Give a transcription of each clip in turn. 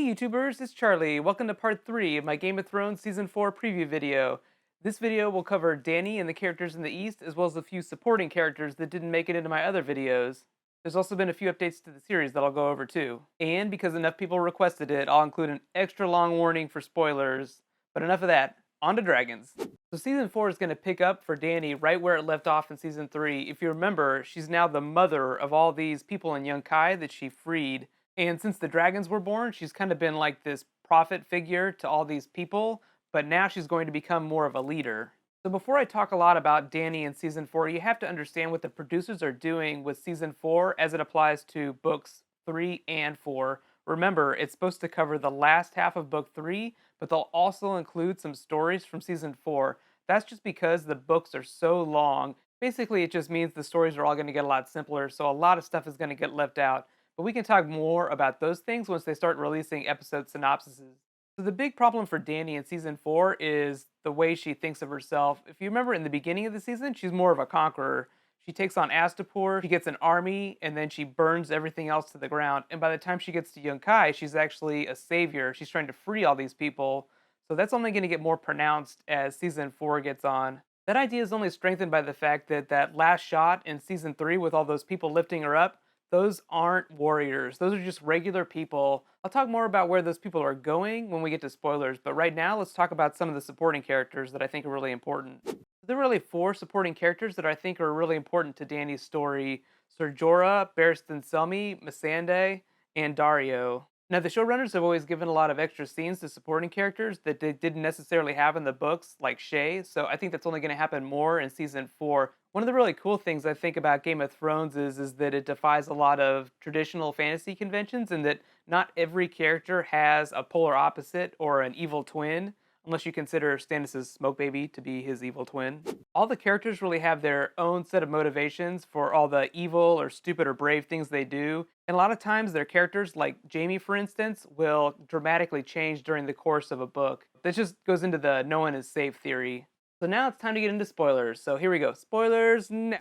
Hey YouTubers, it's Charlie. Welcome to part 3 of my Game of Thrones Season 4 preview video. This video will cover Dany and the characters in the East, as well as a few supporting characters that didn't make it into my other videos. There's also been a few updates to the series that I'll go over too. And because enough people requested it, I'll include an extra long warning for spoilers. But enough of that, on to dragons. So Season 4 is going to pick up for Dany right where it left off in Season 3. If you remember, she's now the mother of all these people in Yunkai that she freed. And since the dragons were born, she's kind of been like this prophet figure to all these people, but now she's going to become more of a leader. So before I talk a lot about Dany in season 4, you have to understand what the producers are doing with season 4 as it applies to books 3 and 4. Remember, it's supposed to cover the last half of book 3, but they'll also include some stories from season 4. That's just because the books are so long. Basically, it just means the stories are all going to get a lot simpler, so a lot of stuff is going to get left out. But we can talk more about those things once they start releasing episode synopsises. So the big problem for Dany in season 4 is the way she thinks of herself. If you remember in the beginning of the season, she's more of a conqueror. She takes on Astapor, she gets an army, and then she burns everything else to the ground. And by the time she gets to Yunkai, she's actually a savior. She's trying to free all these people. So that's only going to get more pronounced as season 4 gets on. That idea is only strengthened by the fact that that last shot in season 3 with all those people lifting her up, those aren't warriors. Those are just regular people. I'll talk more about where those people are going when we get to spoilers, but right now let's talk about some of the supporting characters that I think are really important. There are really 4 supporting characters that I think are really important to Dany's story: Ser Jorah, Barristan Selmy, Missandei, and Dario. Now, the showrunners have always given a lot of extra scenes to supporting characters that they didn't necessarily have in the books, like Shay, so I think that's only going to happen more in season 4. One of the really cool things I think about Game of Thrones is that it defies a lot of traditional fantasy conventions, and that not every character has a polar opposite or an evil twin, unless you consider Stannis' smoke baby to be his evil twin. All the characters really have their own set of motivations for all the evil or stupid or brave things they do. And a lot of times their characters, like Jaime for instance, will dramatically change during the course of a book. This just goes into the no one is safe theory. So now it's time to get into spoilers. So here we go. Spoilers now.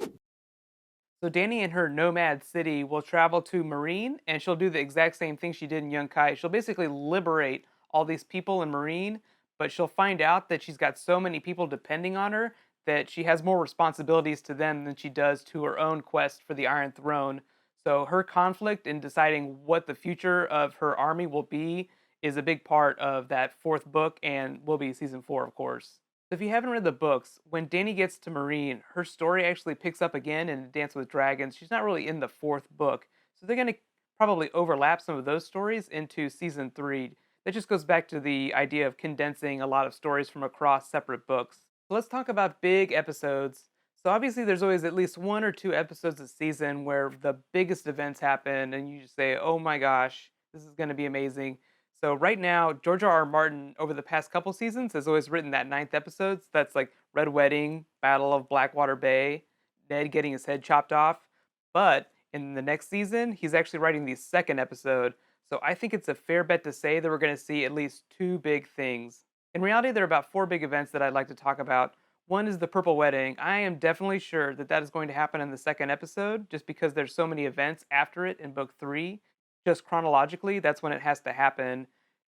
So Dany in her nomad city will travel to Marine, and she'll do the exact same thing she did in Yunkai. She'll basically liberate all these people in Marine, but she'll find out that she's got so many people depending on her that she has more responsibilities to them than she does to her own quest for the Iron Throne. So her conflict in deciding what the future of her army will be is a big part of that 4th book, and will be season 4, of course. If you haven't read the books, when Dany gets to Marine, her story actually picks up again in Dance with Dragons. She's not really in the 4th book, so they're going to probably overlap some of those stories into season 3. That just goes back to the idea of condensing a lot of stories from across separate books. So let's talk about big episodes. So obviously there's always at least 1 or 2 episodes a season where the biggest events happen and you just say, "Oh my gosh, this is going to be amazing." So right now, George R. R. Martin, over the past couple seasons, has always written that 9th episode. That's like Red Wedding, Battle of Blackwater Bay, Ned getting his head chopped off. But in the next season, he's actually writing the 2nd episode. So I think it's a fair bet to say that we're going to see at least 2 big things. In reality, there are about 4 big events that I'd like to talk about. One is the Purple Wedding. I am definitely sure that that is going to happen in the 2nd episode, just because there's so many events after it in book 3. Just chronologically, that's when it has to happen.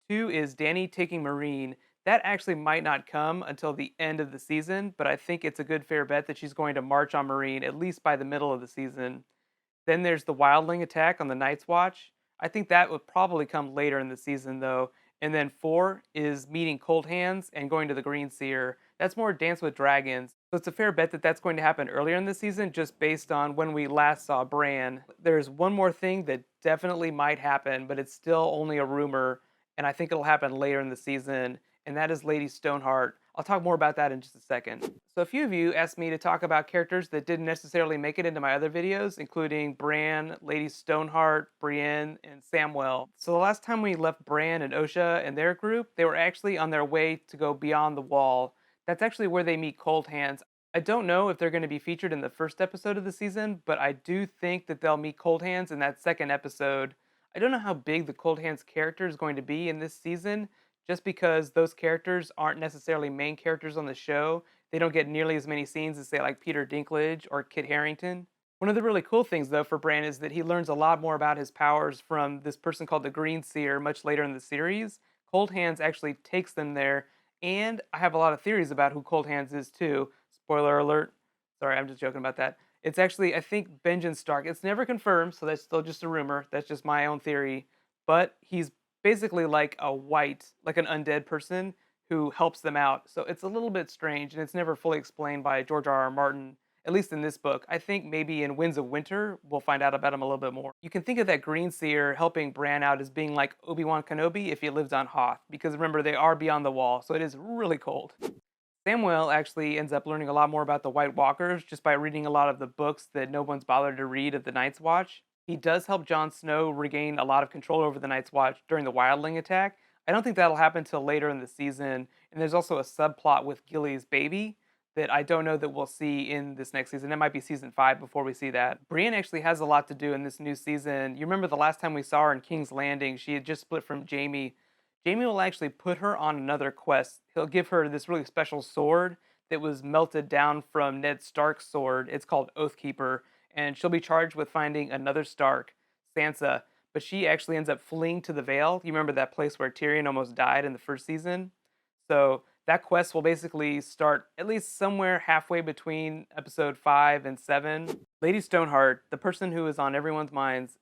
2 is Dany taking Marine. That actually might not come until the end of the season, but I think it's a good fair bet that she's going to march on Marine at least by the middle of the season. Then there's the Wildling attack on the Night's Watch. I think that would probably come later in the season, though. And then 4 is meeting Cold Hands and going to the Green Seer. That's more Dance with Dragons. So it's a fair bet that that's going to happen earlier in the season, just based on when we last saw Bran. There's one more thing that definitely might happen, but it's still only a rumor, and I think it'll happen later in the season, and that is Lady Stoneheart. I'll talk more about that in just a second. So a few of you asked me to talk about characters that didn't necessarily make it into my other videos, including Bran, Lady Stoneheart, Brienne, and Samwell. So the last time we left Bran and Osha and their group, they were actually on their way to go beyond the wall. That's actually where they meet Cold Hands. I don't know if they're going to be featured in the 1st episode of the season, but I do think that they'll meet Cold Hands in that 2nd episode. I don't know how big the Cold Hands character is going to be in this season, just because those characters aren't necessarily main characters on the show. They don't get nearly as many scenes as, say, like Peter Dinklage or Kit Harington. One of the really cool things, though, for Bran is that he learns a lot more about his powers from this person called the Green Seer much later in the series. Cold Hands actually takes them there, and I have a lot of theories about who Cold Hands is, too. Spoiler alert. Sorry, I'm just joking about that. It's actually, I think, Benjen Stark. It's never confirmed, so that's still just a rumor. That's just my own theory. But he's basically like a white, like an undead person who helps them out. So it's a little bit strange, and it's never fully explained by George R. R. Martin, at least in this book. I think maybe in Winds of Winter, we'll find out about him a little bit more. You can think of that Green Seer helping Bran out as being like Obi-Wan Kenobi if he lived on Hoth, because remember, they are beyond the wall, so it is really cold. Samuel actually ends up learning a lot more about the White Walkers just by reading a lot of the books that no one's bothered to read of the Night's Watch. He does help Jon Snow regain a lot of control over the Night's Watch during the Wildling attack. I don't think that'll happen until later in the season, and there's also a subplot with Gilly's baby that I don't know that we'll see in this next season. It might be season 5 before we see that. Brienne actually has a lot to do in this new season. You remember the last time we saw her in King's Landing, she had just split from Jaime. Jaime will actually put her on another quest. He'll give her this really special sword that was melted down from Ned Stark's sword. It's called Oathkeeper, and she'll be charged with finding another Stark, Sansa. But she actually ends up fleeing to the Vale. You remember that place where Tyrion almost died in the first season? So that quest will basically start at least somewhere halfway between episode 5 and 7. Lady Stoneheart, the person who is on everyone's minds,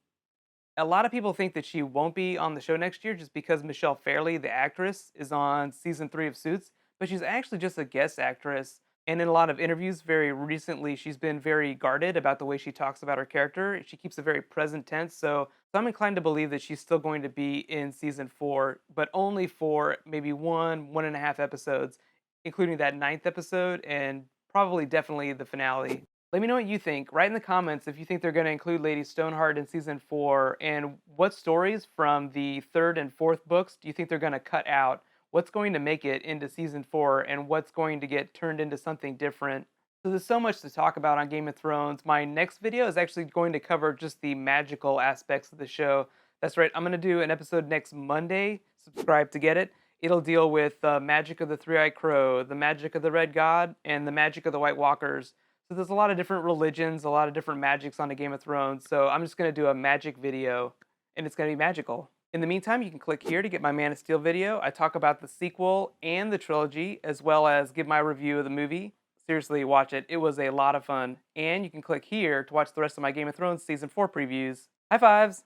a lot of people think that she won't be on the show next year just because Michelle Fairley, the actress, is on season 3 of Suits, but she's actually just a guest actress. And in a lot of interviews very recently, she's been very guarded about the way she talks about her character. She keeps a very present tense, so I'm inclined to believe that she's still going to be in season 4, but only for maybe 1.5 episodes, including that ninth episode and probably definitely the finale. Let me know what you think. Write in the comments if you think they're going to include Lady Stoneheart in season 4, and what stories from the third and fourth books do you think they're going to cut out? What's going to make it into season 4, and what's going to get turned into something different? So there's so much to talk about on Game of Thrones. My next video is actually going to cover just the magical aspects of the show. That's right, I'm going to do an episode next Monday. Subscribe to get it. It'll deal with the magic of the Three-Eyed Crow, the magic of the Red God, and the magic of the White Walkers. So there's a lot of different religions, a lot of different magics on the Game of Thrones. So I'm just going to do a magic video, and it's going to be magical. In the meantime, you can click here to get my Man of Steel video. I talk about the sequel and the trilogy, as well as give my review of the movie. Seriously, watch it. It was a lot of fun. And you can click here to watch the rest of my Game of Thrones Season 4 previews. High fives!